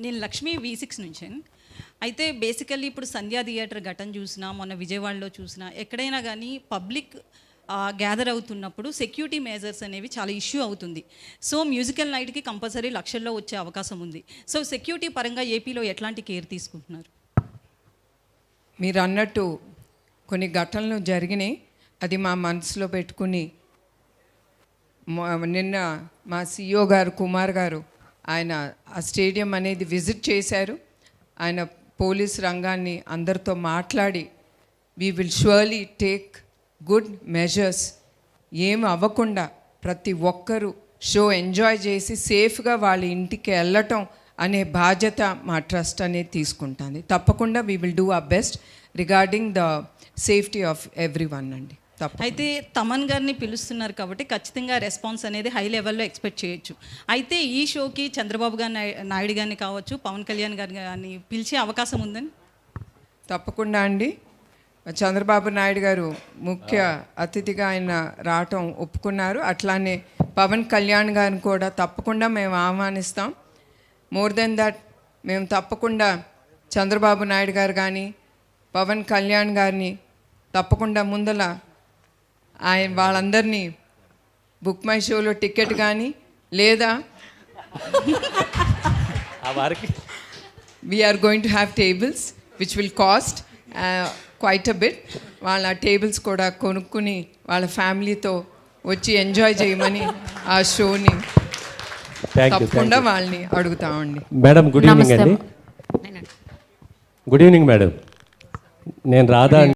నేను లక్ష్మి V6 నుంచి. అయితే బేసికల్లీ ఇప్పుడు సంధ్యా థియేటర్ ఘటన చూసినా, మొన్న విజయవాడలో చూసినా, ఎక్కడైనా కానీ పబ్లిక్ గ్యాదర్ అవుతున్నప్పుడు సెక్యూరిటీ మెజర్స్ అనేవి చాలా ఇష్యూ అవుతుంది. సో మ్యూజికల్ నైట్కి కంపల్సరీ లక్షల్లో వచ్చే అవకాశం ఉంది. సో సెక్యూరిటీ పరంగా ఏపీలో ఎట్లాంటి కేర్ తీసుకుంటున్నారు? మీరు అన్నట్టు కొన్ని ఘటనలు జరిగినాయి. అది మా మనసులో పెట్టుకుని నిన్న మా CEO గారు కుమార్ గారు ఆయన ఆ స్టేడియం అనేది విజిట్ చేశారు. ఆయన పోలీస్ రంగాన్ని అందరితో మాట్లాడి we will surely take good measures. ఏం అవ్వకుండా ప్రతి ఒక్కరూ షో ఎంజాయ్ చేసి సేఫ్గా వాళ్ళ ఇంటికి వెళ్ళటం అనే బాధ్యత మా ట్రస్ట్ అనేది తీసుకుంటుంది. తప్పకుండా we will do our best regarding the safety of every one అండి. అయితే తమన్ గారిని పిలుస్తున్నారు కాబట్టి ఖచ్చితంగా రెస్పాన్స్ అనేది హై లెవెల్లో ఎక్స్పెక్ట్ చేయొచ్చు. అయితే ఈ షోకి చంద్రబాబు గారి నాయుడు గారిని కావచ్చు, పవన్ కళ్యాణ్ గారిని కానీ పిలిచే అవకాశం ఉందని? తప్పకుండా అండి. చంద్రబాబు నాయుడు గారు ముఖ్య అతిథిగా ఆయన రావటం ఒప్పుకున్నారు. అట్లానే పవన్ కళ్యాణ్ గారిని కూడా తప్పకుండా మేము ఆహ్వానిస్తాం. మోర్ దెన్ దట్ మేము తప్పకుండా చంద్రబాబు నాయుడు గారు కానీ పవన్ కళ్యాణ్ గారిని తప్పకుండా ముందల ఆయన వాళ్ళందరినీ బుక్ మై షోలో టికెట్ కానీ లేదా we're going to have tables which will cost quite a bit. వాళ్ళ టేబుల్స్ కూడా కొనుక్కుని వాళ్ళ ఫ్యామిలీతో వచ్చి ఎంజాయ్ చేయమని ఆ షోని తప్పకుండా వాళ్ళని అడుగుతామండి. మేడం గుడ్ ఈవినింగ్ అండి. Good evening madam. నేను రాధా